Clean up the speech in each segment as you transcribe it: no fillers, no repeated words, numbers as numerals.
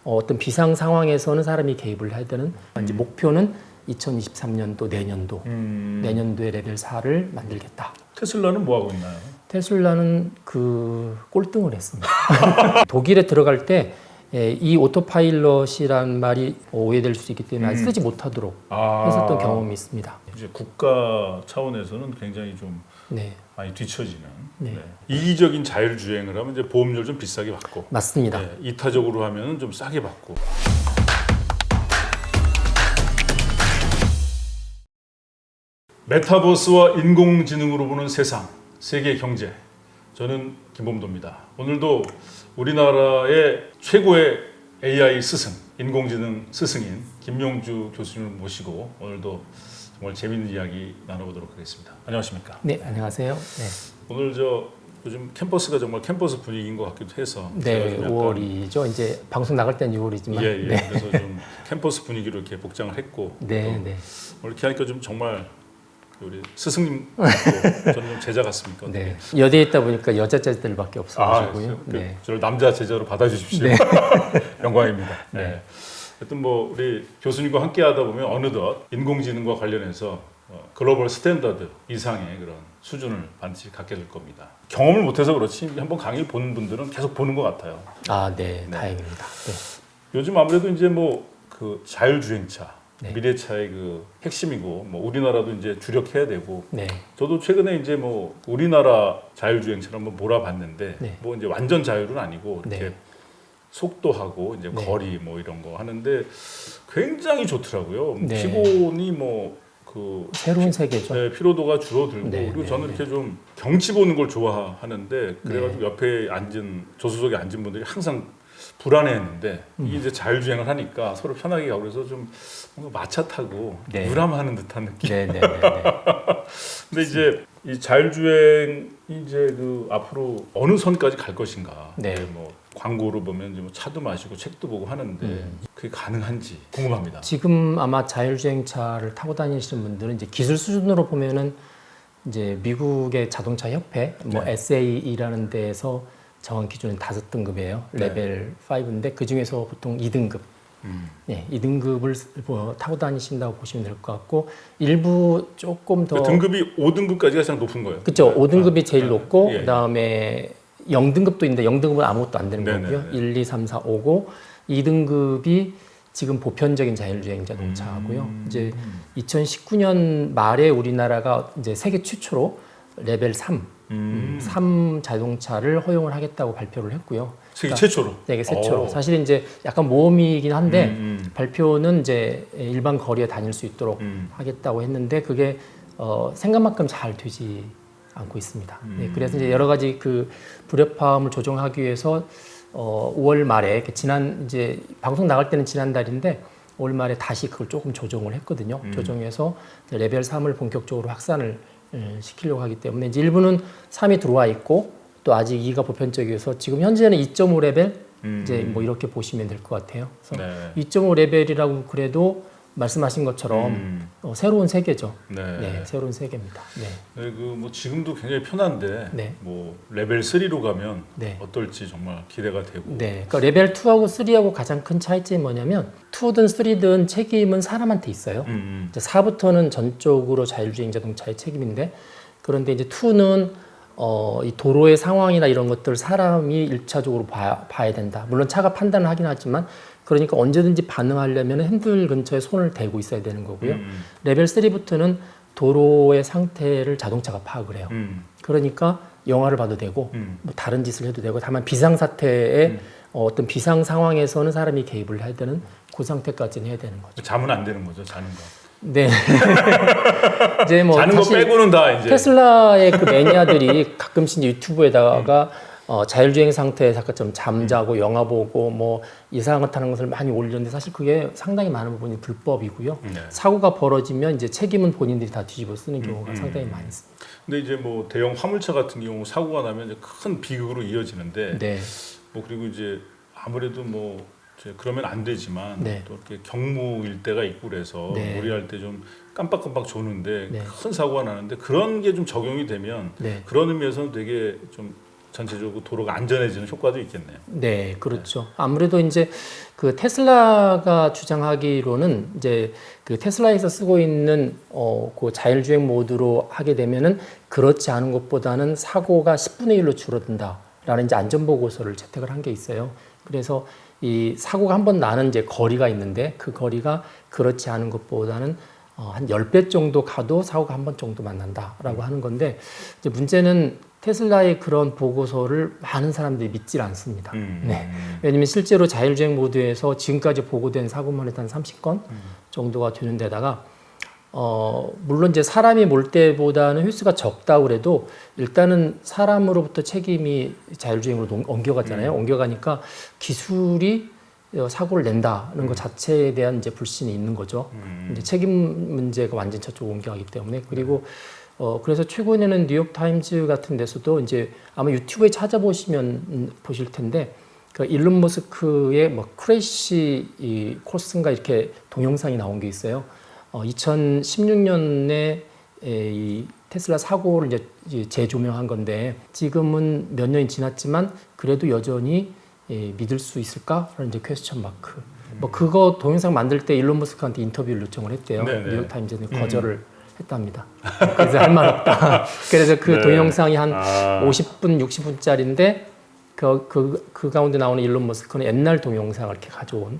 어떤 비상 상황에서는 사람이 개입을 해야 되는 이제 목표는 2023년도 내년도에 레벨 4를 만들겠다. 테슬라는 뭐 하고 있나요? 테슬라는 그 꼴등을 했습니다. 독일에 들어갈 때 이 오토파일럿이란 말이 오해될 수 있기 때문에 아직 쓰지 못하도록 했었던 경험이 있습니다. 이제 국가 차원에서는 굉장히 좀 네, 많이 뒤처지는 네. 이기적인 자율주행을 하면 이제 보험료를 좀 비싸게 받고 맞습니다. 이타적으로 하면 좀 싸게 받고. 메타버스와 인공지능으로 보는 세상, 세계 경제. 저는 김범도입니다. 오늘도 우리나라의 최고의 AI 스승, 인공지능 스승인 김용주 교수님을 모시고 오늘도 정말 재밌는 이야기 나눠보도록 하겠습니다. 안녕하십니까? 네, 안녕하세요. 네, 오늘 요즘 캠퍼스가 정말 캠퍼스 분위기인 것 같기도 해서 네 5월이죠. 이제 방송 나갈 때는 6월이지만 예. 네. 그래서 좀 캠퍼스 분위기로 이렇게 복장을 했고 네, 또 네. 오늘 이렇게 하니까 좀 정말 우리 스승님 저는 좀 제자 같습니까? 네. 여대에 있다 보니까 여자제들밖에 없어가지고요. 네. 저를 남자 제자로 받아주십시오. 네. 영광입니다. 네. 네. 하여튼 뭐 우리 교수님과 함께하다 보면 어느덧 인공지능과 관련해서 글로벌 스탠다드 이상의 그런 수준을 반드시 갖게 될 겁니다. 경험을 못해서 그렇지 한번 강의 보는 분들은 계속 보는 것 같아요. 아, 네, 다행입니다. 네. 요즘 아무래도 이제 뭐 그 자율주행차 네. 미래차의 그 핵심이고 뭐 우리나라도 이제 주력해야 되고 네. 저도 최근에 이제 뭐 우리나라 자율주행차를 한번 몰아봤는데 네. 뭐 이제 완전 자율은 아니고 이렇게 네. 속도하고 이제 네. 거리 뭐 이런 거 하는데 굉장히 좋더라고요. 네. 피곤이 뭐 그 새로운 세계죠. 네, 피로도가 줄어들고 네, 그리고 네, 저는 네. 이렇게 좀 경치 보는 걸 좋아하는데 그래가지고 옆에 앉은 조수석에 앉은 분들이 항상 불안해했는데 이게 이제 자율주행을 하니까 서로 편하게 가고 그래서 좀 뭔가 마차 타고 네. 유람하는 듯한 느낌. 네, 네, 네, 네. 근데 이제 이 자율주행이 이제 그 앞으로 어느 선까지 갈 것인가. 네. 뭐 광고로 보면 이제 뭐 차도 마시고 책도 보고 하는데 그게 가능한지 궁금합니다. 지금 아마 자율주행차를 타고 다니시는 분들은 이제 기술 수준으로 보면은 이제 미국의 자동차 협회, 뭐 네. SAE라는 데에서 정한 기준은 5등급이에요. 네. 레벨 5인데 그 중에서 보통 2등급. 네, 2등급을 타고 다니신다고 보시면 될 것 같고 일부 조금 더 그 등급이 5등급까지가 가장 높은 거예요. 그렇죠. 5등급이 제일 높고 예. 그다음에 0등급도 있는데 0등급은 아무것도 안 되는 네네네. 거고요. 1, 2, 3, 4, 5고 2등급이 지금 보편적인 자율주행 자동차고요. 이제 2019년 말에 우리나라가 이제 세계 최초로 레벨 3 자동차를 허용을 하겠다고 발표를 했고요. 세계 최초로. 세계 최초로. 오. 사실 이제 약간 모험이긴 한데 발표는 이제 일반 거리에 다닐 수 있도록 하겠다고 했는데 그게 생각만큼 잘 되지 않고 있습니다. 네, 그래서 이제 여러 가지 그 불협화음을 조정하기 위해서 5월 말에 지난 이제 방송 나갈 때는 지난달인데 5월 말에 다시 그걸 조금 조정을 했거든요. 조정해서 레벨 3을 본격적으로 확산을 시키려고 하기 때문에 이제 일부는 3이 들어와 있고 또 아직 2가 보편적이어서 지금 현재는 2.5 레벨 이제 뭐 이렇게 보시면 될 것 같아요. 그래서 네. 2.5 레벨이라고 그래도 말씀하신 것처럼 새로운 세계죠. 네. 네, 새로운 세계입니다. 네. 네, 그 뭐 지금도 굉장히 편한데 네. 뭐 레벨 3로 가면 네. 어떨지 정말 기대가 되고. 네, 그러니까 레벨 2하고 3하고 가장 큰 차이점이 뭐냐면 2든 3든 책임은 사람한테 있어요. 이제 4부터는 전적으로 자율주행 자동차의 책임인데 그런데 이제 2는 이 도로의 상황이나 이런 것들 사람이 일차적으로 봐야 된다. 물론 차가 판단을 하긴 하지만 그러니까 언제든지 반응하려면 핸들 근처에 손을 대고 있어야 되는 거고요. 레벨 3부터는 도로의 상태를 자동차가 파악을 해요. 그러니까 영화를 봐도 되고 뭐 다른 짓을 해도 되고 다만 비상사태에 어떤 비상 상황에서는 사람이 개입을 해야 되는 그 상태까지는 해야 되는 거죠. 자면 안 되는 거죠, 자는 거. 네. 이제 뭐 자는 거 사실 빼고는 다 이제. 테슬라의 그 매니아들이 가끔씩 유튜브에다가 자율주행 상태에 잠깐 좀 잠자고 영화 보고 뭐 이상한 것 타는 것을 많이 올리는데 사실 그게 상당히 많은 부분이 불법이고요. 네. 사고가 벌어지면 이제 책임은 본인들이 다 뒤집어 쓰는 경우가 상당히 많이 있습니다. 근데 이제 뭐 대형 화물차 같은 경우 사고가 나면 이제 큰 비극으로 이어지는데 네. 뭐 그리고 이제 아무래도 뭐 이제 그러면 안 되지만 네. 또 이렇게 경무일 때가 있고 그래서 네. 무리할 때 좀 깜빡깜빡 조는데 네. 큰 사고가 나는데 그런 게 좀 적용이 되면 네. 그런 의미에서는 되게 좀 전체적으로 도로가 안전해지는 효과도 있겠네요. 네, 그렇죠. 아무래도 이제 그 테슬라가 주장하기로는 이제 그 테슬라에서 쓰고 있는 그 자율주행 모드로 하게 되면은 그렇지 않은 것보다는 사고가 10분의 1로 줄어든다라는 이제 안전 보고서를 채택을 한 게 있어요. 그래서 이 사고가 한 번 나는 이제 거리가 있는데 그 거리가 그렇지 않은 것보다는 한 10배 정도 가도 사고가 한 번 정도만 난다라고 하는 건데 이제 문제는 테슬라의 그런 보고서를 많은 사람들이 믿질 않습니다. 네. 왜냐면 실제로 자율주행 모드에서 지금까지 보고된 사고만 해도 한 30건 정도가 되는 데다가 물론 이제 사람이 몰 때보다는 횟수가 적다고 그래도 일단은 사람으로부터 책임이 자율주행으로 옮겨갔잖아요. 옮겨가니까 기술이 사고를 낸다는 것 자체에 대한 이제 불신이 있는 거죠. 이제 책임 문제가 완전 저쪽으로 옮겨가기 때문에 그리고 그래서 최근에는 뉴욕 타임즈 같은 데서도 이제 아마 유튜브에 찾아보시면 보실 텐데 그 일론 머스크의 뭐 크래시 이 코스인가 이렇게 동영상이 나온 게 있어요. 2016년에 이 테슬라 사고를 이제 재조명한 건데 지금은 몇 년이 지났지만 그래도 여전히 믿을 수 있을까라는 이제 퀘스천 마크. 뭐 그거 동영상 만들 때 일론 머스크한테 인터뷰를 요청을 했대요. 뉴욕 타임즈는 거절을 했답니다. 그래서 할 말 없다. 그래서 그 네. 동영상이 한 50분, 60분짜리인데 그 가운데 나오는 일론 머스크는 옛날 동영상을 이렇게 가져온.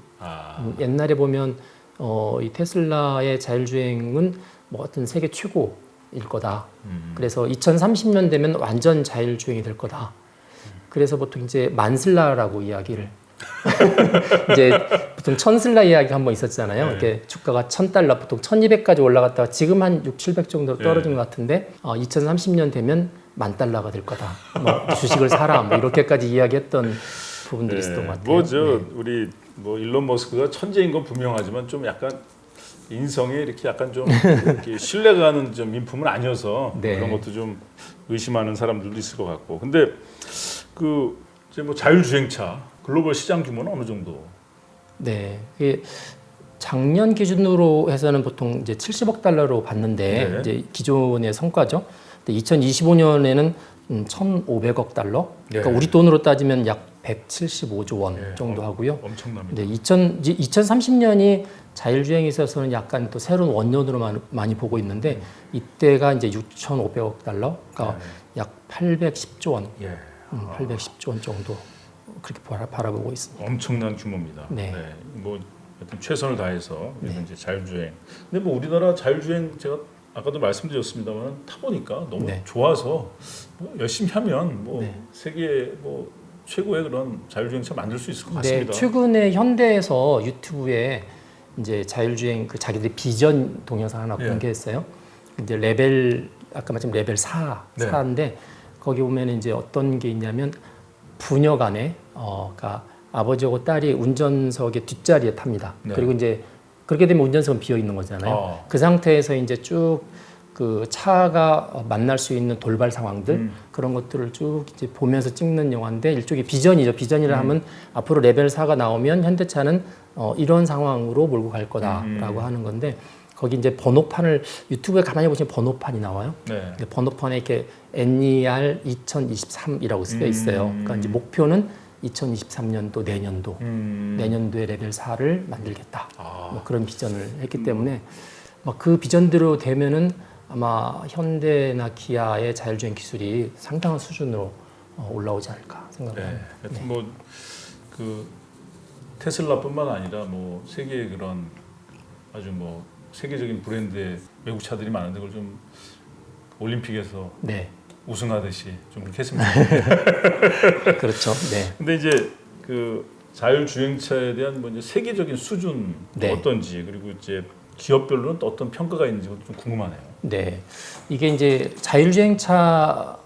옛날에 보면 이 테슬라의 자율주행은 뭐 어떤 세계 최고일 거다. 그래서 2030년 되면 완전 자율주행이 될 거다. 그래서 보통 이제 만슬라라고 이야기를 이제 보통 천슬라 이야기가 한번 있었잖아요. 네. 이렇게 주가가 $1,000 보통 1,200까지 올라갔다가 지금 한 6, 700 정도로 떨어진 것 같은데 2030년 되면 $10,000가 될 거다. 뭐 주식을 사라. 뭐 이렇게까지 이야기했던 부분들이 있었던 것 같아요. 우리 뭐 일론 머스크가 천재인 건 분명하지만 좀 약간 인성에 이렇게 약간 좀 이렇게 신뢰가 가는 좀 인품은 아니어서 그런 것도 좀 의심하는 사람들도 있을 것 같고. 근데 그 이제 뭐 자율주행차 글로벌 시장 규모는 어느 정도? 네, 이게 작년 기준으로 해서는 보통 이제 $70억 봤는데 이제 기존의 성과죠. 근데 2025년에는 $1,500억. 그러니까 우리 돈으로 따지면 약 175조 원 정도 하고요. 엄청납니다. 네, 2030년이 자율주행에 있어서는 약간 또 새로운 원년으로 많이 보고 있는데 이때가 이제 $6,500억, 그러니까 약 810조 원, 810조 원 정도 그렇게 바라보고 있습니다. 엄청난 규모입니다. 뭐 하여튼 최선을 다해서 이제 자율주행. 근데 뭐 우리나라 자율주행 제가 아까도 말씀드렸습니다만 타보니까 너무 좋아서 뭐 열심히 하면 뭐 세계 뭐 최고의 그런 자율주행차 만들 수 있을 것 같습니다. 최근에 현대에서 유튜브에 이제 자율주행 그 자기들의 비전 동영상 하나 공개했어요. 이제 레벨 아까 말씀 레벨 4인데 거기 보면 이제 어떤 게 있냐면 부녀 간에 그러니까 아버지하고 딸이 운전석의 뒷자리에 탑니다. 그리고 이제 그렇게 되면 운전석은 비어 있는 거잖아요. 그 상태에서 이제 쭉 그 차가 만날 수 있는 돌발 상황들 그런 것들을 쭉 이제 보면서 찍는 영화인데 일종의 비전이죠. 비전이라 하면 앞으로 레벨 4가 나오면 현대차는 이런 상황으로 몰고 갈 거다라고 하는 건데 거기 이제 번호판을 유튜브에 가만히 보시면 번호판이 나와요. 근데 번호판에 이렇게 NER 2023이라고 쓰여 있어요. 그러니까 이제 목표는 2023년도 내년도에 레벨 4를 만들겠다. 뭐 그런 비전을 했기 때문에 그 비전대로 되면은 아마 현대나 기아의 자율주행 기술이 상당한 수준으로 올라오지 않을까 생각합니다. 하여튼 뭐 그 테슬라뿐만 아니라 뭐 세계의 그런 아주 뭐 세계적인 브랜드의 외국 차들이 많은데 그걸 좀 올림픽에서 우승하듯이 좀 그렇게 했으면 좋겠네요. 그렇죠. 근데 이제 그 자율주행차에 대한 뭐 이제 세계적인 수준 어떤지 그리고 이제 기업별로는 또 어떤 평가가 있는지 좀 궁금하네요. 이게 이제 자율주행차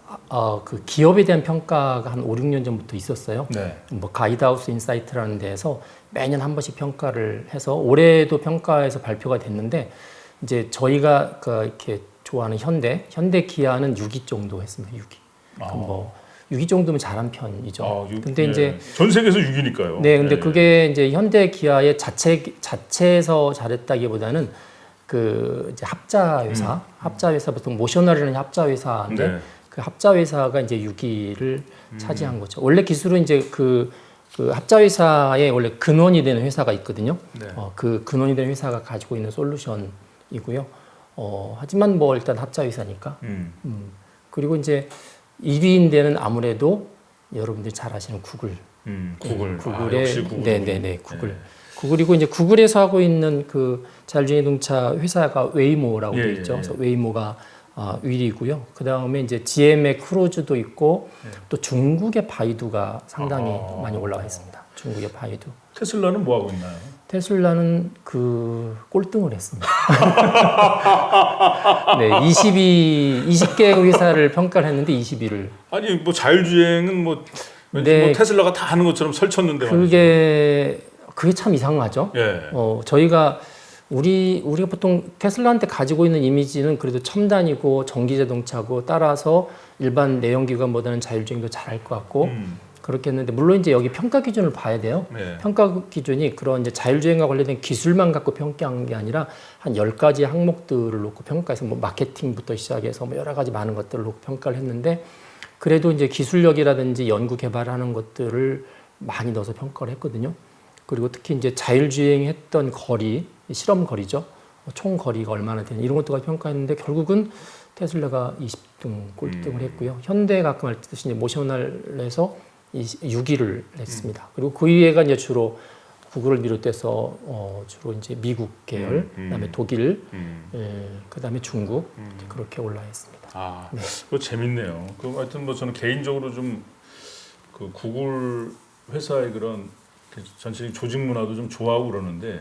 그 기업에 대한 평가가 한 5, 6년 전부터 있었어요. 뭐 가이드하우스 인사이트라는 데에서 매년 한 번씩 평가를 해서 올해도 평가에서 발표가 됐는데 이제 저희가 이렇게 좋아하는 현대 기아는 6위 정도 했습니다. 6위. 뭐 6위 정도면 잘한 편이죠. 근데 이제 전 세계에서 6위니까요. 근데 그게 이제 현대 기아의 자체에서 잘했다기보다는 그 이제 합자 회사 보통 모셔널이라는 합자 회사인데 그 합자 회사가 이제 6위를 차지한 거죠. 원래 기술은 이제 그 합자 회사의 원래 근원이 되는 회사가 있거든요. 네. 그 근원이 되는 회사가 가지고 있는 솔루션이고요. 하지만 뭐 일단 합자 회사니까. 그리고 이제 1위인 데는 아무래도 여러분들이 잘 아시는 구글. 구글의 역시 구글. 네네네 구글. 네. 구글이고 이제 구글에서 하고 있는 그 자율주행 자동차 회사가 웨이모라고 예, 되어 있죠. 예, 예. 그래서 웨이모가 1위고요. 그 다음에 이제 GM의 크루즈도 있고 또 중국의 바이두가 상당히 많이 올라와 있습니다. 중국의 바이두. 테슬라는 뭐 하고 있나요? 테슬라는 그 꼴등을 했습니다. 네, 20개 회사를 평가를 했는데 20위를. 아니 뭐 자율주행은 뭐 왠지 네. 뭐 테슬라가 다 하는 것처럼 설쳤는데 그게 참 이상하죠. 예. 우리가 보통 테슬라한테 가지고 있는 이미지는 그래도 첨단이고 전기 자동차고 따라서 일반 내연기관보다는 자율주행도 잘할 것 같고 그렇게 했는데 물론 이제 여기 평가 기준을 봐야 돼요. 네. 평가 기준이 그런 이제 자율주행과 관련된 기술만 갖고 평가한 게 아니라 한 10가지 항목들을 놓고 평가해서 뭐 마케팅부터 시작해서 뭐 여러 가지 많은 것들을 놓고 평가를 했는데 그래도 이제 기술력이라든지 연구 개발하는 것들을 많이 넣어서 평가를 했거든요. 그리고 특히 이제 자율주행했던 거리, 실험 거리죠. 총 거리가 얼마나 되는 이런 것들까지 평가했는데 결국은 테슬라가 20등 꼴등을 했고요. 현대 가끔 할 듯이 이제 모셔널에서 6위를 냈습니다. 그리고 그 위에가 이제 주로 구글을 비롯해서 주로 이제 미국 계열, 그다음에 독일, 그다음에 중국 그렇게 올라 있습니다. 아, 네. 그거 재밌네요. 그 하여튼 뭐 저는 개인적으로 좀 그 구글 회사의 그런 전체적인 조직 문화도 좀 좋아하고 그러는데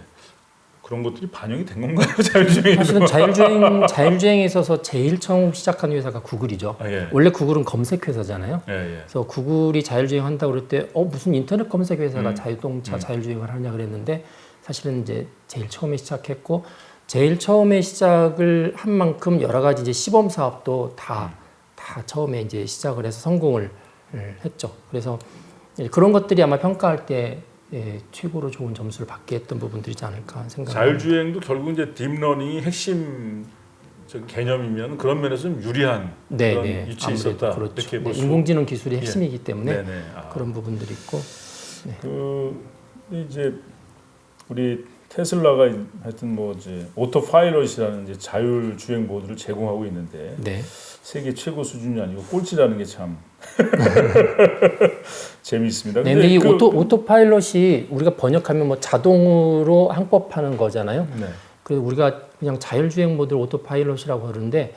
그런 것들이 반영이 된 건가요? 자율주행에도? 사실은 자율주행에 있어서 제일 처음 시작한 회사가 구글이죠. 아, 예. 원래 구글은 검색 회사잖아요. 예, 예. 그래서 구글이 자율주행 한다고 그럴 때 무슨 인터넷 검색 회사가 자동차 자율주행을 하냐 그랬는데 사실은 이제 제일 처음에 시작했고 제일 처음에 시작을 한 만큼 여러 가지 이제 시범 사업도 다 처음에 이제 시작을 해서 성공을 했죠. 그래서 그런 것들이 아마 평가할 때 최고로 좋은 점수를 받게 했던 부분들이지 않을까 생각합니다. 자율주행도 결국 이제 딥러닝이 핵심 개념이면 그런 면에서 좀 유리한 그런 위치에 있었다. 그렇죠. 이렇게 볼 수. 인공지능 기술이 핵심이기 때문에 네네. 그런 부분들이 있고. 이제 우리 테슬라가 하여튼 뭐 이제 오토파일럿이라는 이제 자율주행 모드를 제공하고 있는데 세계 최고 수준이 아니고 꼴찌라는 게 참 재미있습니다. 네, 근데 이 오토파일럿이 우리가 번역하면 뭐 자동으로 항법하는 거잖아요. 네. 그래서 우리가 그냥 자율주행 모드를 오토파일럿이라고 하는데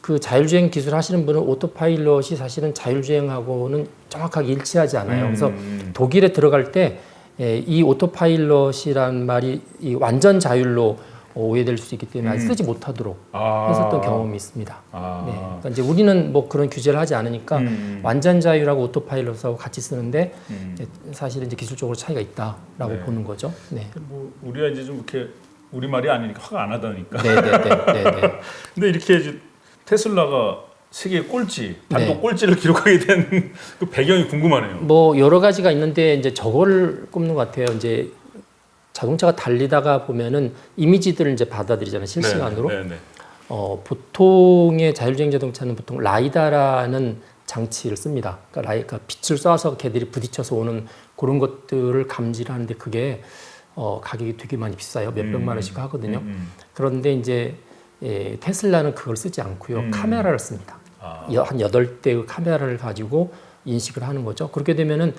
그 자율주행 기술 하시는 분은 오토파일럿이 사실은 자율주행하고는 정확하게 일치하지 않아요. 그래서 독일에 들어갈 때 이 오토파일럿이란 말이 이 완전 자율로 오해될 수 있기 때문에 아직 쓰지 못하도록 했었던 경험이 있습니다. 그러니까 이제 우리는 뭐 그런 규제를 하지 않으니까 완전 자율하고 오토파일럿하고 같이 쓰는데 사실은 이제 기술적으로 차이가 있다라고 보는 거죠. 네. 뭐 우리가 이제 좀 이렇게 우리 말이 아니니까 화가 안 하다니까. 네. 근데 이렇게 이제 테슬라가 세계 꼴찌, 단독 꼴찌를 기록하게 된 그 배경이 궁금하네요. 뭐 여러 가지가 있는데 이제 저거를 꼽는 것 같아요. 이제 자동차가 달리다가 보면은 이미지들을 이제 받아들이잖아요. 실시간으로. 보통의 자율주행 자동차는 보통 라이다라는 장치를 씁니다. 그러니까 빛을 쏴서 걔들이 부딪혀서 오는 그런 것들을 감지를 하는데 그게 가격이 되게 많이 비싸요. 몇백만 원씩 하거든요. 그런데 이제 테슬라는 그걸 쓰지 않고요. 카메라를 씁니다. 한 8대의 카메라를 가지고 인식을 하는 거죠. 그렇게 되면은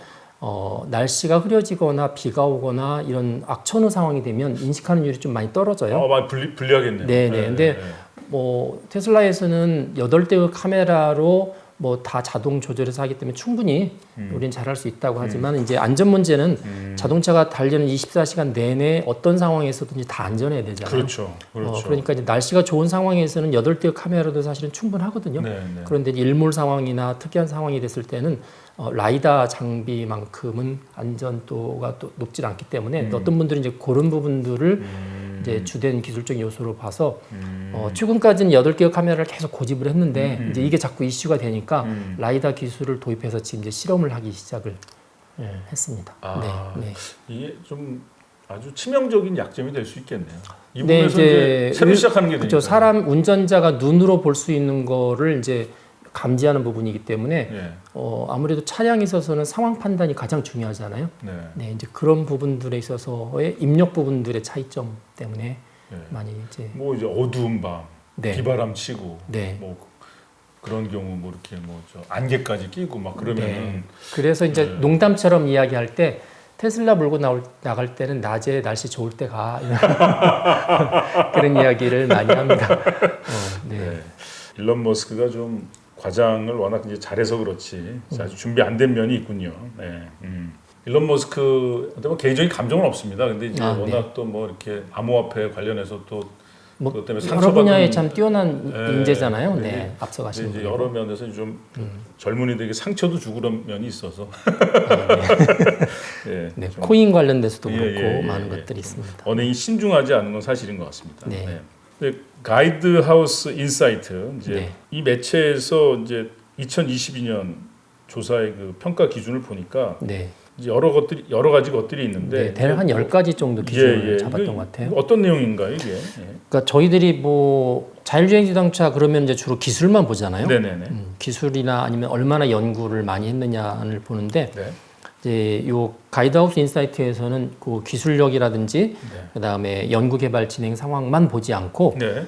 날씨가 흐려지거나 비가 오거나 이런 악천후 상황이 되면 인식하는 율이 좀 많이 떨어져요. 많이 불리하겠네요. 근데 뭐 테슬라에서는 8대의 카메라로 뭐 다 자동 조절해서 하기 때문에 충분히 우리는 잘할 수 있다고 하지만 이제 안전 문제는 자동차가 달리는 24시간 내내 어떤 상황에서든지 다 안전해야 되잖아요. 그렇죠. 그러니까 이제 날씨가 좋은 상황에서는 8대의 카메라도 사실은 충분하거든요. 그런데 일몰 상황이나 특이한 상황이 됐을 때는 라이다 장비만큼은 안전도가 또 높지 않기 때문에 어떤 분들은 이제 그런 부분들을 이제 주된 기술적 요소로 봐서 최근까지는 8개의 카메라를 계속 고집을 했는데 이제 이게 자꾸 이슈가 되니까 라이다 기술을 도입해서 지금 이제 실험을 하기 시작을 했습니다. 이게 좀 아주 치명적인 약점이 될 수 있겠네요. 이 부분에서 이제 새로 시작하는 게 되니까. 사람 운전자가 눈으로 볼 수 있는 거를 이제 감지하는 부분이기 때문에 예. 아무래도 차량에 있어서는 상황 판단이 가장 중요하잖아요. 네. 네, 이제 그런 부분들에 있어서의 입력 부분들의 차이점 때문에 예. 많이 이제 뭐 이제 어두운 밤, 네. 비바람 치고, 네. 뭐 그런 경우 뭐 이렇게 뭐 저 안개까지 끼고 막 그러면은 네. 그래서 이제 농담처럼 이야기할 때 테슬라 몰고 나갈 때는 낮에 날씨 좋을 때 가. 그런 이야기를 많이 합니다. 네. 네. 일론 머스크가 좀 과장을 워낙 이제 잘해서 그렇지 아직 준비 안 된 면이 있군요. 네. 일론 머스크한테 뭐 개인적인 감정은 없습니다. 근데 이제 워낙 네. 또 뭐 이렇게 암호화폐 관련해서 또 뭐 그것 때문에 여러 분야에 상처받은 참 뛰어난 네. 인재잖아요. 네. 네, 앞서가시는 이제 분이. 여러 면에서 좀 젊은이들에게 상처도 주고 그런 면이 있어서 예, 네, 좀 코인 관련돼서도 예, 그렇고 예, 예, 많은 예. 것들이 있습니다. 언행이 신중하지 않은 건 사실인 것 같습니다. 네. 네, 가이드 하우스 인사이트 이제 네. 이 매체에서 이제 2022년 조사의 그 평가 기준을 보니까 네, 이제 여러 가지 것들이 있는데 네, 대략 한 10가지 정도 기준을 예, 잡았던 이거 것 같아요. 어떤 내용인가요 이게? 예. 그러니까 저희들이 뭐 자율주행 자동차 그러면 이제 주로 기술만 보잖아요. 네네네. 기술이나 아니면 얼마나 연구를 많이 했느냐를 보는데 네. 이제 요 가이드하우스 인사이트에서는 그 기술력이라든지 네. 그다음에 연구 개발 진행 상황만 보지 않고 네.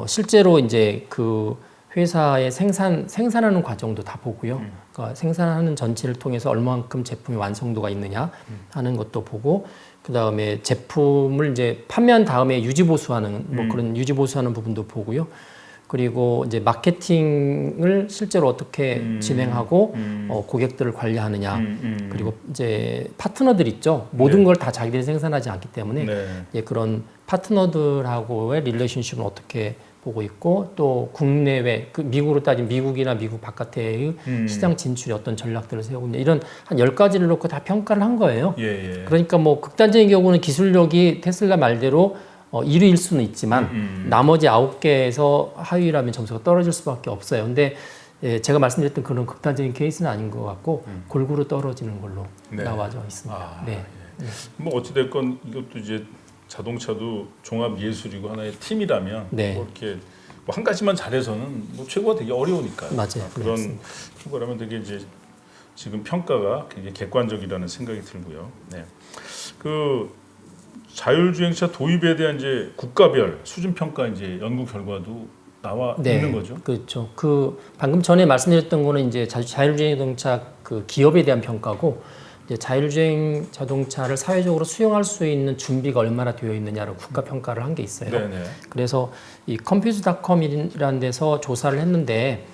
실제로 이제 그 회사의 생산하는 과정도 다 보고요. 그러니까 생산하는 전체를 통해서 얼마만큼 제품의 완성도가 있느냐 하는 것도 보고, 그 다음에 제품을 이제 판매한 다음에 유지 보수하는 뭐 그런 유지 보수하는 부분도 보고요. 그리고 이제 마케팅을 실제로 어떻게 진행하고 고객들을 관리하느냐. 그리고 이제 파트너들 있죠. 모든 네. 걸 다 자기들이 생산하지 않기 때문에 네. 이제 그런 파트너들하고의 릴레이션십은 어떻게 보고 있고, 또 국내외 그 미국으로 따지면 미국이나 미국 바깥의 시장 진출에 어떤 전략들을 세우고 있냐, 이런 한 10가지를 놓고 다 평가를 한 거예요. 예, 예. 그러니까 뭐 극단적인 경우는 기술력이 테슬라 말대로 1위일 수는 있지만 나머지 9개에서 하위라면 점수가 떨어질 수밖에 없어요. 근데 제가 말씀드렸던 그런 극단적인 케이스는 아닌 것 같고 골고루 떨어지는 걸로 네. 나와져 있습니다. 아, 네. 뭐 어찌됐건 이것도 이제 자동차도 종합 예술이고 하나의 팀이라면 네. 뭐 이렇게 뭐 한 가지만 잘해서는 뭐 최고가 되기 어려우니까요. 맞아요. 그런 거라면 되게 이제 지금 평가가 굉장히 객관적이라는 생각이 들고요. 네. 그 자율주행차 도입에 대한 이제 국가별 수준 평가 이제 연구 결과도 나와 있는 거죠. 그렇죠. 그 방금 전에 말씀드렸던 거는 이제 자율주행 자동차 그 기업에 대한 평가고, 이제 자율주행 자동차를 사회적으로 수용할 수 있는 준비가 얼마나 되어 있느냐를 국가 평가를 한 게 있어요. 네네. 그래서 이 컴퓨터닷컴이라는 데서 조사를 했는데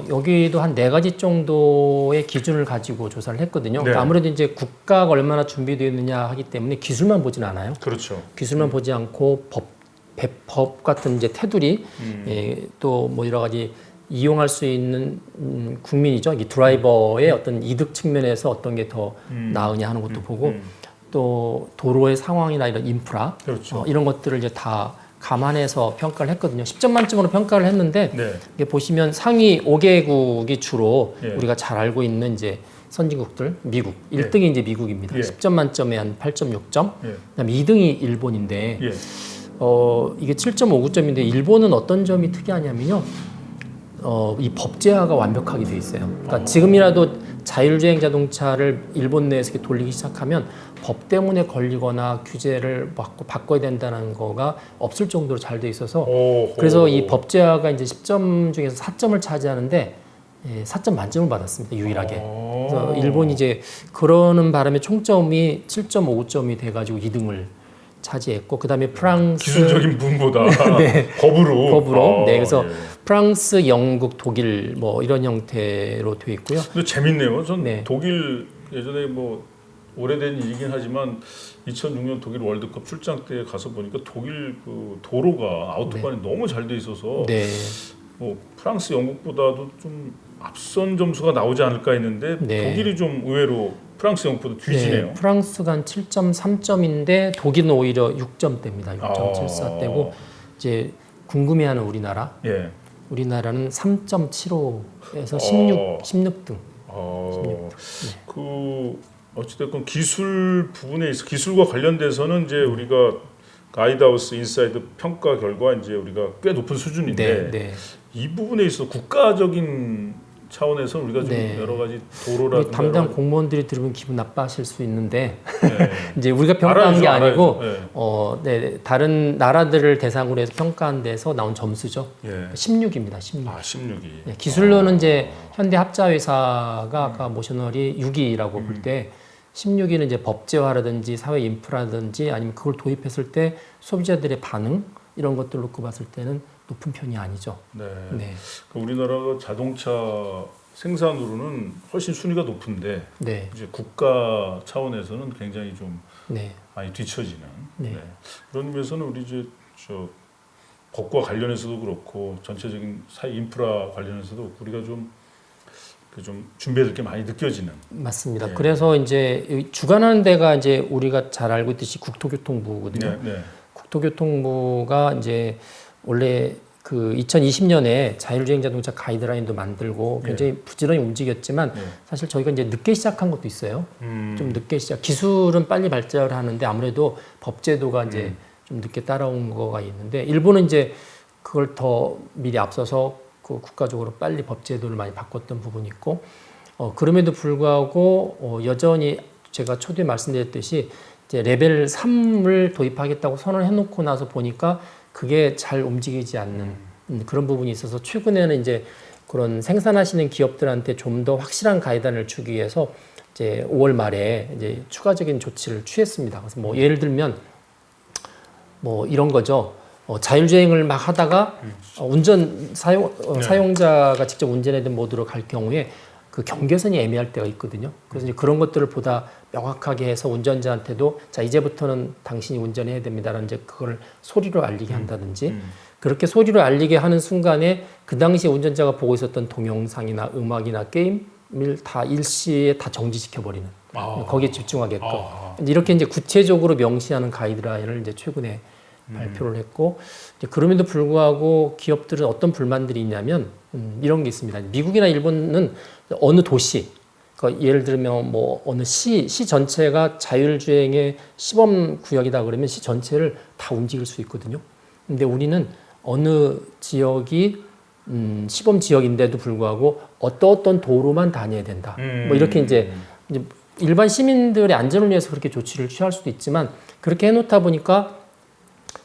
여기도 한 4가지 정도의 기준을 가지고 조사를 했거든요. 네. 그러니까 아무래도 이제 국가가 얼마나 준비되어 있느냐 하기 때문에 기술만 보지는 않아요. 그렇죠. 기술만 보지 않고 법 같은 이제 테두리, 또 뭐 여러 가지 이용할 수 있는 국민이죠. 이 드라이버의 어떤 이득 측면에서 어떤 게 더 나으냐 하는 것도 보고, 또 도로의 상황이나 이런 인프라, 그렇죠. 이런 것들을 이제 다 감안해서 평가를 했거든요. 10점 만점으로 평가를 했는데, 네. 이게 보시면 상위 5개국이 주로 예. 우리가 잘 알고 있는 이제 선진국들, 미국 1등이 이제 미국입니다. 예. 10점 만점에 한 8.6점. 예. 그다음에 2등이 일본인데, 예. 이게 7.59점인데 일본은 어떤 점이 특이하냐면요. 이 법제화가 완벽하게 돼 있어요. 그러니까 지금이라도 자율주행 자동차를 일본 내에서 이렇게 돌리기 시작하면 법 때문에 걸리거나 규제를 바꿔야 된다는 거가 없을 정도로 잘 돼 있어서, 그래서 이 법제화가 이제 10점 중에서 4점을 차지하는데 4점 만점을 받았습니다. 유일하게. 그래서 일본이 이제 그러는 바람에 총점이 7.59점이 돼가지고 2등을 차지했고, 그다음에 프랑스 기술적인 부분보다 네. 법으로. 네, 그래서 예. 프랑스, 영국, 독일 뭐 이런 형태로 되어 있고요. 근데 재밌네요. 전 네. 독일 예전에 뭐 오래된 일이긴 하지만 2006년 독일 월드컵 출장 때 가서 보니까 독일 그 도로가 아우토반이 너무 잘 돼 있어서 네, 뭐 프랑스, 영국보다도 좀 앞선 점수가 나오지 않을까 했는데 네. 독일이 좀 의외로 프랑스, 영국보다 뒤지네요. 네, 프랑스가 한 7.3점인데 독일은 오히려 6점대입니다. 6.74대고 이제 궁금해하는 우리나라. 예. 우리나라는 3.75에서 16등. 그 어찌됐건 기술 부분에 있어 기술과 관련돼서는 이제 우리가 가이드하우스 인사이드 평가 결과 이제 우리가 꽤 높은 수준인데 네. 이 부분에 있어 국가적인 차원에서 우리가 좀 네. 여러 가지 우리 도로라든가 담당 공무원들이 들으면 기분 나빠하실 수 있는데 네. 이제 우리가 평가한 게 알아야죠, 아니고 알아야죠. 네, 다른 나라들을 대상으로 해서 평가한 데서 나온 점수죠. 예. 16입니다. 16. 아 16이. 네, 기술로는 이제 현대 합자회사가 아까 모셔널이 6위라고 볼 때 16위는 이제 법제화라든지 사회 인프라든지 아니면 그걸 도입했을 때 소비자들의 반응 이런 것들 놓고 봤을 때는 높은 편이 아니죠. 네. 네. 우리나라가 자동차 생산으로는 훨씬 순위가 높은데 네. 이제 국가 차원에서는 굉장히 좀 네. 많이 뒤처지는. 네. 네. 그런 면에서는 우리 이제 저 법과 관련해서도 그렇고 전체적인 사회 인프라 관련해서도 우리가 좀 준비해야 될 게 많이 느껴지는. 맞습니다. 네. 그래서 이제 주관하는 데가 이제 우리가 잘 알고 있듯이 국토교통부거든요. 네. 네. 국토교통부가 이제 원래 그 2020년에 자율주행 자동차 가이드라인도 만들고 굉장히 부지런히 움직였지만 네. 사실 저희가 이제 늦게 시작한 것도 있어요. 좀 늦게 기술은 빨리 발전을 하는데 아무래도 법제도가 이제 좀 늦게 따라온 거가 있는데 일본은 이제 그걸 더 미리 앞서서 그 국가적으로 빨리 법제도를 많이 바꿨던 부분이 있고 그럼에도 불구하고 여전히 제가 초두에 말씀드렸듯이 이제 레벨 3을 도입하겠다고 선언을 해놓고 나서 보니까 그게 잘 움직이지 않는 그런 부분이 있어서 최근에는 이제 그런 생산하시는 기업들한테 좀 더 확실한 가이드라인을 주기 위해서 이제 5월 말에 이제 추가적인 조치를 취했습니다. 그래서 뭐 예를 들면 뭐 이런 거죠. 자율주행을 막 하다가 사용자가 직접 운전하는 모드로 갈 경우에 그 경계선이 애매할 때가 있거든요. 그래서 이제 그런 것들을 보다 명확하게 해서 운전자한테도 자 이제부터는 당신이 운전해야 됩니다라는 이제 그걸 소리로 알리게 한다든지 그렇게 소리로 알리게 하는 순간에 그 당시 운전자가 보고 있었던 동영상이나 음악이나 게임을 다 일시에 다 정지시켜 버리는 거기에 집중하게끔 이렇게 이제 구체적으로 명시하는 가이드라인을 이제 최근에 발표를 했고 이제 그럼에도 불구하고 기업들은 어떤 불만들이 있냐면 이런 게 있습니다. 미국이나 일본은 어느 도시 그러니까 예를 들면 뭐 어느 시 전체가 자율주행의 시범 구역이다 그러면 시 전체를 다 움직일 수 있거든요. 근데 우리는 어느 지역이 시범 지역인데도 불구하고 어떤 도로만 다녀야 된다. 뭐 이렇게 이제 일반 시민들의 안전을 위해서 그렇게 조치를 취할 수도 있지만 그렇게 해놓다 보니까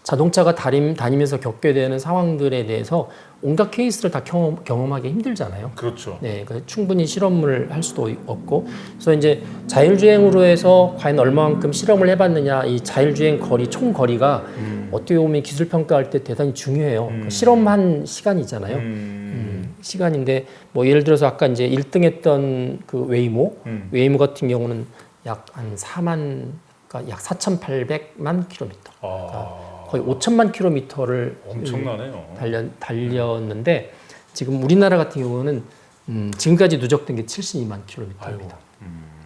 자동차가 다니면서 겪게 되는 상황들에 대해서 온갖 케이스를 다 경험하기 힘들잖아요. 그렇죠. 네, 그래서 충분히 실험을 할 수도 없고, 그래서 이제 자율주행으로 해서 과연 얼마만큼 실험을 해봤느냐, 이 자율주행 총 거리가 어떻게 보면 기술 평가할 때 대단히 중요해요. 실험한 시간이잖아요. 시간인데 뭐 예를 들어서 아까 이제 1등했던 그 웨이모 같은 경우는 약 한 4만, 약 4,800만 킬로미터. 거의 5천만 킬로미터를 엄청나네요. 달렸는데 지금 우리나라 같은 경우는 지금까지 누적된 게 72만 킬로미터입니다.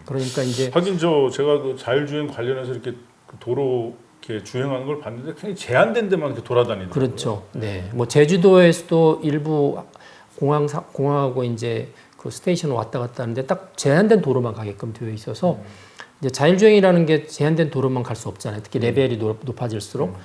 그러니까 이제 하긴 제가 그 자율주행 관련해서 이렇게 그 도로 이렇게 주행하는 걸 봤는데 굉장히 제한된 데만 이렇게 돌아다니더라고요. 그렇죠. 네, 뭐 제주도에서도 일부 공항하고 이제 그 스테이션 왔다 갔다 하는데 딱 제한된 도로만 가게끔 되어 있어서 이제 자율주행이라는 게 제한된 도로만 갈 수 없잖아요. 특히 레벨이 높아질수록.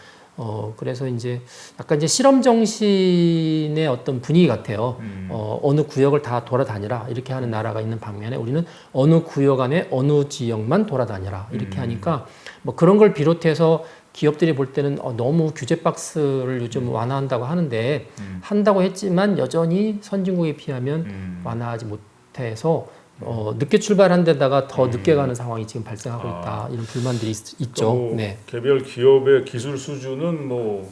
그래서 이제 약간 이제 실험 정신의 어떤 분위기 같아요. 어느 구역을 다 돌아다니라 이렇게 하는 나라가 있는 반면에 우리는 어느 구역 안에 어느 지역만 돌아다니라 이렇게 하니까 뭐 그런 걸 비롯해서 기업들이 볼 때는 너무 규제 박스를 요즘 완화한다고 하는데 한다고 했지만 여전히 선진국에 비하면 완화하지 못해서 늦게 출발한 데다가 더 늦게 가는 상황이 지금 발생하고 있다. 이런 불만들이 있죠. 뭐 네. 개별 기업의 기술 수준은 뭐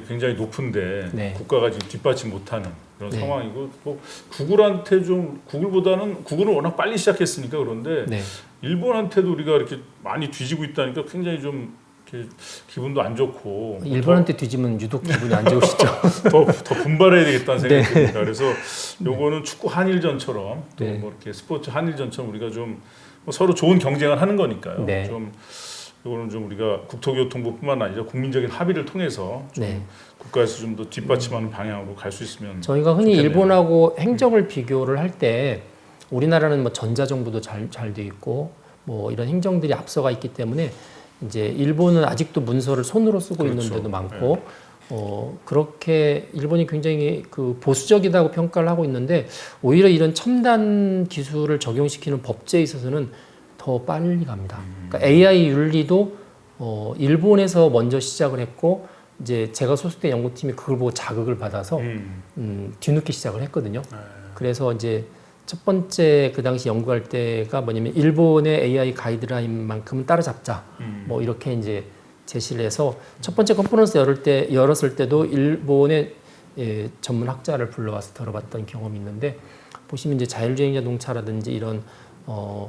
굉장히 높은데 네. 국가가 지금 뒷받침 못하는 그런 네. 상황이고 뭐 구글한테 좀 구글은 워낙 빨리 시작했으니까 그런데 네. 일본한테도 우리가 이렇게 많이 뒤지고 있다니까 굉장히 좀 이렇게 기분도 안 좋고 일본한테 뒤지면 유독 기분이 안 좋으시죠. 더 분발해야 되겠다는 생각이 네. 듭니다. 그래서 요거는 축구 한일전처럼 또 네. 뭐 이렇게 스포츠 한일전처럼 우리가 좀뭐 서로 좋은 경쟁을 하는 거니까요. 네. 좀 요거는 좀 우리가 국토교통부뿐만 아니라 국민적인 합의를 통해서 좀 네. 국가에서 좀 더 뒷받침하는 방향으로 갈 수 있으면 저희가 흔히 좋겠네요. 일본하고 행정을 비교를 할 때 우리나라는 뭐 전자정부도 잘 돼 있고 뭐 이런 행정들이 앞서가 있기 때문에 이제 일본은 아직도 문서를 손으로 쓰고 그렇죠. 있는 데도 많고 그렇게 일본이 굉장히 그 보수적이라고 평가를 하고 있는데 오히려 이런 첨단 기술을 적용시키는 법제에 있어서는 더 빨리 갑니다. 그러니까 AI 윤리도 일본에서 먼저 시작을 했고 이제 제가 소속된 연구팀이 그걸 보고 자극을 받아서 뒤늦게 시작을 했거든요. 그래서 이제 첫 번째 그 당시 연구할 때가 뭐냐면 일본의 AI 가이드라인만큼은 따라잡자. 뭐 이렇게 이제 제시를 해서 첫 번째 컨퍼런스 열었을 때도 일본의 전문 학자를 불러와서 들어봤던 경험이 있는데 보시면 이제 자율주행 자동차라든지 이런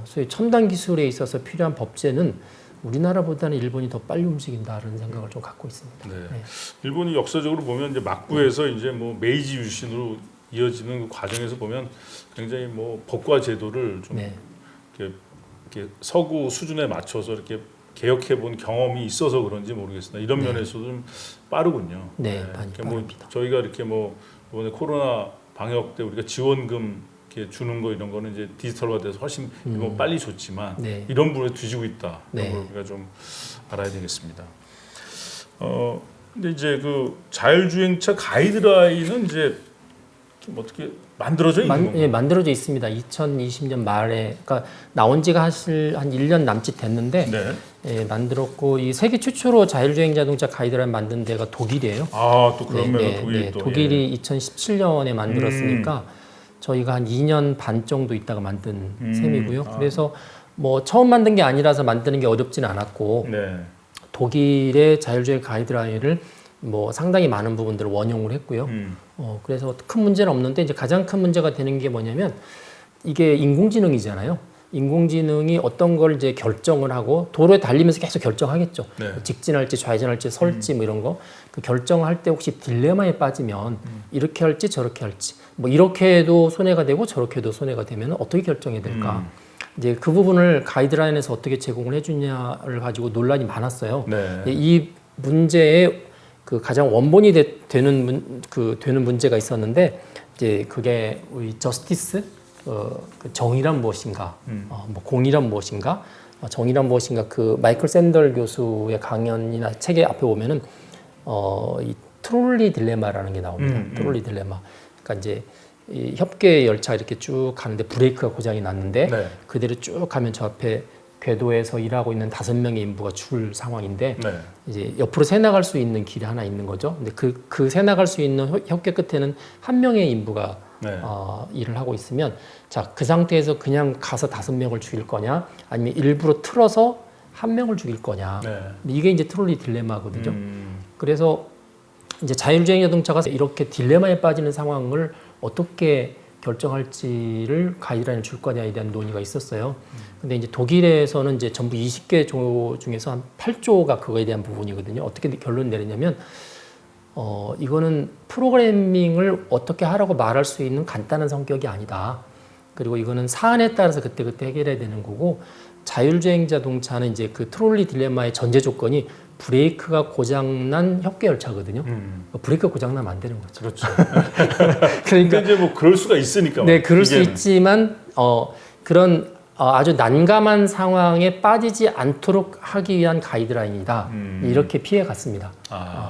소위 첨단 기술에 있어서 필요한 법제는 우리나라보다는 일본이 더 빨리 움직인다는 생각을 좀 갖고 있습니다. 네. 네. 일본이 역사적으로 보면 이제 막부에서 이제 뭐 메이지 유신으로 이어지는 그 과정에서 보면 굉장히 뭐 법과 제도를 좀 네. 이렇게 서구 수준에 맞춰서 이렇게 개혁해 본 경험이 있어서 그런지 모르겠습니다. 이런 네. 면에서도 좀 빠르군요. 네, 많이 그러니까 뭐 빠릅니다. 저희가 이렇게 뭐 이번에 코로나 방역 때 우리가 지원금 이렇게 주는 거 이런 거는 이제 디지털화돼서 훨씬 뭐 빨리 줬지만 네. 이런 부분에 뒤지고 있다. 이런 네. 걸 우리가 좀 알아야 되겠습니다. 근데 이제 그 자율주행차 가이드라인은 이제 좀 어떻게 만들어져 있는 건가요? 예, 만들어져 있습니다. 2020년 말에, 그러니까 나온 지가 사실 한 1년 남짓 됐는데, 네. 예, 만들었고, 이 세계 최초로 자율주행 자동차 가이드라인 만든 데가 독일이에요. 아, 또 그런 면은 독일이 또 독일이 2017년에 만들었으니까 저희가 한 2년 반 정도 있다가 만든 셈이고요. 그래서 뭐 처음 만든 게 아니라서 만드는 게 어렵진 않았고, 네. 독일의 자율주행 가이드라인을 뭐 상당히 많은 부분들을 원용을 했고요. 그래서 큰 문제는 없는데 이제 가장 큰 문제가 되는 게 뭐냐면 이게 인공지능이잖아요. 인공지능이 어떤 걸 이제 결정을 하고 도로에 달리면서 계속 결정하겠죠. 네. 직진할지 좌회전할지 설지 뭐 이런 거. 그 결정할 때 혹시 딜레마에 빠지면 이렇게 할지 저렇게 할지 뭐 이렇게 해도 손해가 되고 저렇게 해도 손해가 되면 어떻게 결정해야 될까? 이제 그 부분을 가이드라인에서 어떻게 제공을 해주냐를 가지고 논란이 많았어요. 네. 이 문제의 그 가장 원본이 되는 문제가 있었는데 이제 그게 우리 저스티스 그 정의란 무엇인가, 뭐 공의란 무엇인가, 정의란 무엇인가 그 마이클 샌덜 교수의 강연이나 책의 앞에 보면은 이 트롤리 딜레마라는 게 나옵니다. 트롤리 딜레마. 그러니까 이제 이 협계 열차 이렇게 쭉 가는데 브레이크가 고장이 났는데 네. 그대로 쭉 가면 저 앞에 궤도에서 일하고 있는 5명의 인부가 줄 상황인데 네. 이제 옆으로 새 나갈 수 있는 길이 하나 있는 거죠. 근데 그 새 나갈 수 있는 협계 끝에는 한 명의 인부가 네. 일을 하고 있으면 자, 그 상태에서 그냥 가서 5명을 죽일 거냐 아니면 일부러 틀어서 한 명을 죽일 거냐. 네. 이게 이제 트롤리 딜레마거든요. 그래서 이제 자율주행 자동차가 이렇게 딜레마에 빠지는 상황을 어떻게 결정할지를 가이드라인을 줄 거냐에 대한 논의가 있었어요. 근데 이제 독일에서는 이제 전부 20개 조 중에서 한 8조가 그거에 대한 부분이거든요. 어떻게 결론 내리냐면 이거는 프로그래밍을 어떻게 하라고 말할 수 있는 간단한 성격이 아니다. 그리고 이거는 사안에 따라서 그때그때 해결해야 되는 거고 자율주행 자동차는 이제 그 트롤리 딜레마의 전제 조건이 브레이크가 고장난 협계 열차거든요. 브레이크가 고장나면 안 되는 거죠. 그렇죠. 그러니까 이제 뭐 그럴 수가 있으니까. 네, 그럴 수 기계는. 있지만 그런 아주 난감한 상황에 빠지지 않도록 하기 위한 가이드라인이다. 이렇게 피해 갔습니다.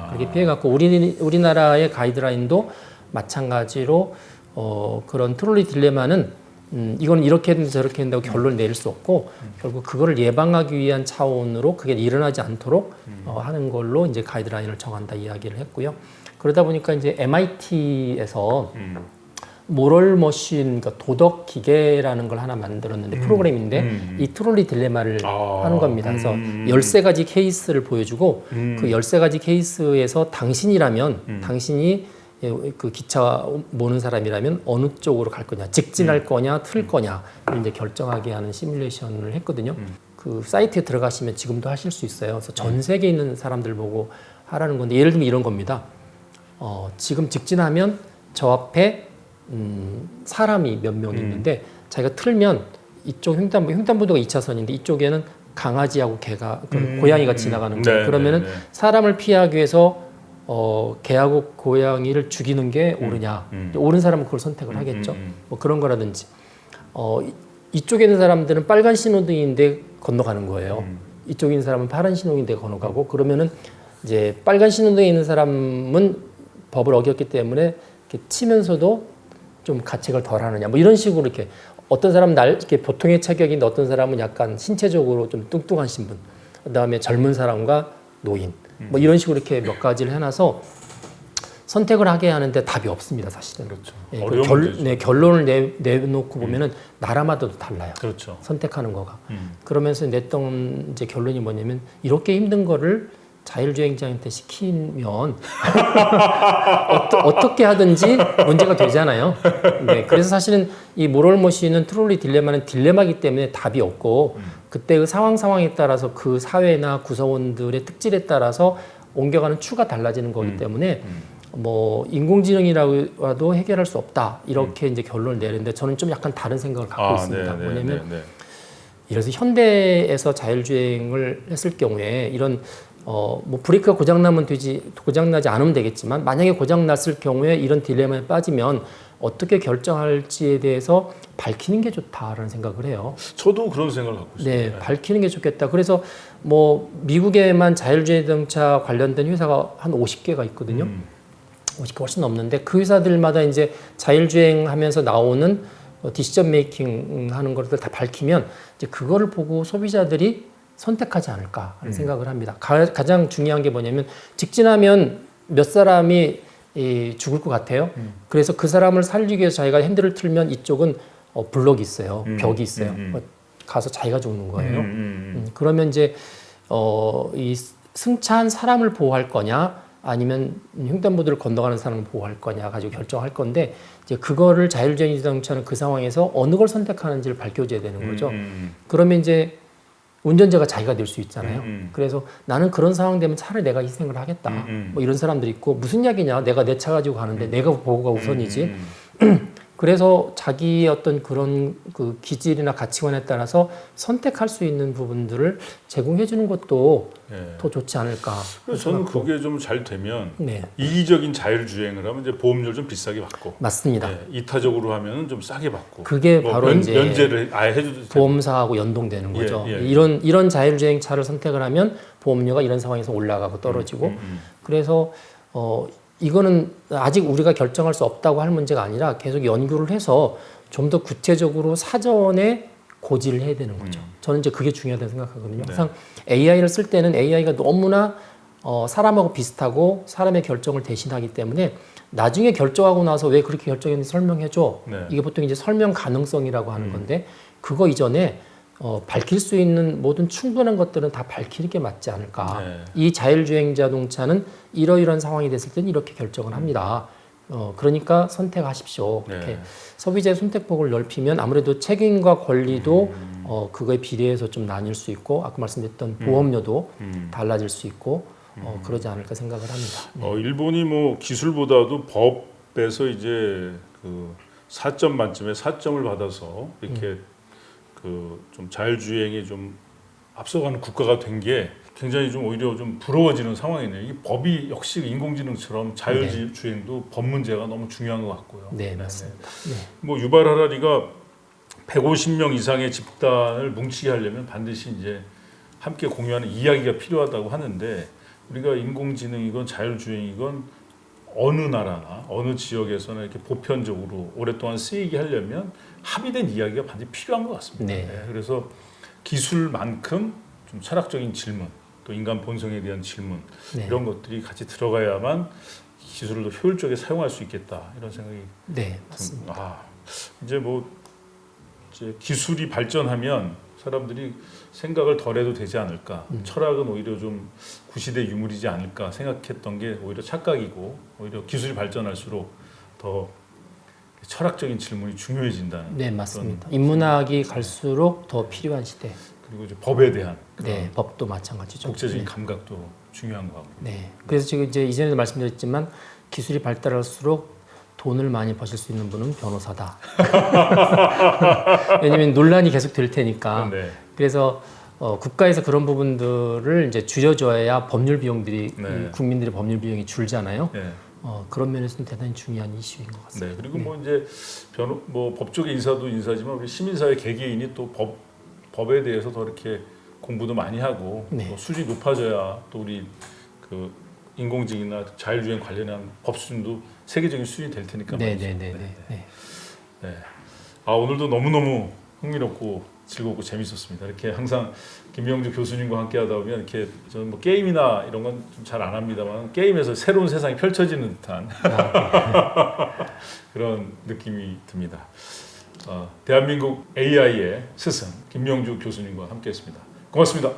그렇게 피해 갔고 우리나라의 가이드라인도 마찬가지로 그런 트롤리 딜레마는 이건 이렇게 했는데 저렇게 한다고 결론을 내릴 수 없고 결국 그거를 예방하기 위한 차원으로 그게 일어나지 않도록 하는 걸로 이제 가이드라인을 정한다 이야기를 했고요. 그러다 보니까 이제 MIT에서 모럴 머신, 그러니까 도덕 기계라는 걸 하나 만들었는데 프로그램인데 이 트롤리 딜레마를 하는 겁니다. 그래서 13가지 케이스를 보여주고 그 13가지 케이스에서 당신이라면 당신이 그 기차 모는 사람이라면 어느 쪽으로 갈 거냐, 직진할 거냐, 틀 거냐를 이제 결정하게 하는 시뮬레이션을 했거든요. 그 사이트에 들어가시면 지금도 하실 수 있어요. 그래서 전 세계에 있는 사람들 보고 하라는 건데 예를 들면 이런 겁니다. 지금 직진하면 저 앞에 사람이 몇 명 있는데 자기가 틀면 이쪽 횡단보도가 2차선인데 이쪽에는 강아지하고 개가 고양이가 지나가는 거예요. 네, 그러면은 네, 네. 사람을 피하기 위해서 개하고 고양이를 죽이는 게 옳으냐? 옳은 사람은 그걸 선택을 하겠죠. 뭐 그런 거라든지 이쪽에 있는 사람들은 빨간 신호등인데 건너가는 거예요. 이쪽에 있는 사람은 파란 신호등인데 건너가고 그러면은 이제 빨간 신호등에 있는 사람은 법을 어겼기 때문에 이렇게 치면서도 좀 가책을 덜 하느냐 뭐 이런 식으로 이렇게 어떤 사람은 이렇게 보통의 체격인데 어떤 사람은 약간 신체적으로 좀 뚱뚱하신 분, 그다음에 젊은 사람과 노인 뭐 이런 식으로 이렇게 몇 가지를 해놔서 선택을 하게 하는데 답이 없습니다 사실은. 그렇죠. 예, 어려운 결론을 내놓고 보면은 나라마다도 달라요. 그렇죠. 선택하는 거가. 그러면서 냈던 이제 결론이 뭐냐면 이렇게 힘든 거를 자율주행자한테 시키면 어떻게 하든지 문제가 되잖아요. 네, 그래서 사실은 이 모럴머신은 트롤리 딜레마는 딜레마이기 때문에 답이 없고 그때의 상황에 따라서 그 사회나 구성원들의 특질에 따라서 옮겨가는 추가 달라지는 거기 때문에 뭐 인공지능이라도 해결할 수 없다 이렇게 이제 결론을 내는데 저는 좀 약간 다른 생각을 갖고 있습니다. 뭐냐면 이래서 현대에서 자율주행을 했을 경우에 이런 뭐 브레이크가 고장나지 않으면 되겠지만 만약에 고장났을 경우에 이런 딜레마에 빠지면 어떻게 결정할지에 대해서 밝히는 게 좋다라는 생각을 해요. 저도 그런 생각을 갖고 있어요. 네, 밝히는 게 좋겠다. 그래서 뭐 미국에만 자율주행 자동차 관련된 회사가 한 50개가 있거든요. 50개 훨씬 넘는데 그 회사들마다 이제 자율주행하면서 나오는 디시전 메이킹 하는 것들 다 밝히면 이제 그거를 보고 소비자들이 선택하지 않을까 하는 생각을 합니다. 가장 중요한 게 뭐냐면 직진하면 몇 사람이 죽을 것 같아요. 그래서 그 사람을 살리기 위해서 자기가 핸들을 틀면 이쪽은 블럭이 있어요. 벽이 있어요. 가서 자기가 죽는 거예요. 그러면 이제 이 승차한 사람을 보호할 거냐 아니면 횡단보도를 건너가는 사람을 보호할 거냐 가지고 결정할 건데 이제 그거를 자율주행 자동차는 그 상황에서 어느 걸 선택하는지를 밝혀줘야 되는 거죠. 그러면 이제 운전자가 자기가 될 수 있잖아요. 그래서 나는 그런 상황 되면 차라리 내가 희생을 하겠다. 뭐 이런 사람들이 있고 무슨 이야기냐? 내가 내 차 가지고 가는데 내가 보호가 우선이지. 그래서 자기의 어떤 그런 그 기질이나 가치관에 따라서 선택할 수 있는 부분들을 제공해 주는 것도 더 좋지 않을까. 그래서 저는 그게 좀 잘 되면 네. 이기적인 자율주행을 하면 이제 보험료를 좀 비싸게 받고 맞습니다. 이타적으로 하면은 좀 싸게 받고 그게 바로 이제 면제를 아예 해줘도 보험사하고 연동되는 거죠. 이런 자율주행 차를 선택을 하면 보험료가 이런 상황에서 올라가고 떨어지고 그래서 이거는 아직 우리가 결정할 수 없다고 할 문제가 아니라 계속 연구를 해서 좀 더 구체적으로 사전에 고지를 해야 되는 거죠. 저는 이제 그게 중요하다고 생각하거든요. 항상 AI를 쓸 때는 AI가 너무나 사람하고 비슷하고 사람의 결정을 대신하기 때문에 나중에 결정하고 나서 왜 그렇게 결정했는지 설명해줘. 이게 보통 이제 설명 가능성이라고 하는 건데 그거 이전에 밝힐 수 있는 모든 충분한 것들은 다 밝히는 게 맞지 않을까. 이 자율주행 자동차는 이러이러한 상황이 됐을 때는 이렇게 결정을 합니다. 그러니까 선택하십시오. 이렇게 소비자의 선택폭을 넓히면 아무래도 책임과 권리도 그거에 비례해서 좀 나뉠 수 있고 아까 말씀드렸던 보험료도 달라질 수 있고 그러지 않을까 생각을 합니다. 일본이 뭐 기술보다도 법에서 이제 그 4점 만점에 4점을 받아서 이렇게 그 좀 자율주행에 좀 앞서가는 국가가 된 게 굉장히 좀 오히려 좀 부러워지는 상황이네요. 이 법이 역시 인공지능처럼 자율주행도 법 문제가 너무 중요한 것 같고요. 네, 맞습니다. 뭐 유발 하라리가 150명 이상의 집단을 뭉치게 하려면 반드시 이제 함께 공유하는 이야기가 필요하다고 하는데 우리가 인공지능이건 자율주행이건 어느 나라나 어느 지역에서나 이렇게 보편적으로 오랫동안 쓰이게 하려면 합의된 이야기가 반드시 필요한 것 같습니다. 그래서 기술만큼 좀 철학적인 질문, 또 인간 본성에 대한 질문 이런 것들이 같이 들어가야만 기술을 더 효율적으로 사용할 수 있겠다 이런 생각이 맞습니다. 이제 뭐 이제 기술이 발전하면 사람들이 생각을 덜 해도 되지 않을까. 철학은 오히려 좀 구시대 유물이지 않을까 생각했던 게 오히려 착각이고 오히려 기술이 발전할수록 더 철학적인 질문이 중요해진다는. 네, 맞습니다. 인문학이 갈수록 더 필요한 시대. 그리고 이제 법에 대한 법도 마찬가지죠. 국제적인 감각도 중요한 것 같고. 그래서 지금 이제 이전에도 말씀드렸지만 기술이 발달할수록 돈을 많이 버실 수 있는 분은 변호사다. 왜냐하면 논란이 계속 될 테니까. 그래서 국가에서 그런 부분들을 이제 줄여줘야 법률 비용들이 국민들의 법률 비용이 줄잖아요. 그런 면에서는 대단히 중요한 이슈인 것 같습니다. 그리고 뭐 이제 뭐 법조계 인사도 인사지만 우리 시민사회 개개인이 또 법에 대해서 더 이렇게 공부도 많이 하고 네. 또 수준이 높아져야 또 우리 그 인공지능이나 자율주행 관련한 법 수준도 세계적인 수준이 될 테니까 말이죠. 네네네. 네. 아 오늘도 너무너무 흥미롭고 즐겁고 재밌었습니다. 이렇게 항상 김명주 교수님과 함께하다 보면 이렇게 저는 뭐 게임이나 이런 건 좀 잘 안 합니다만 게임에서 새로운 세상이 펼쳐지는 듯한 그런 느낌이 듭니다. 대한민국 AI의 스승 김명주 교수님과 함께했습니다. 고맙습니다.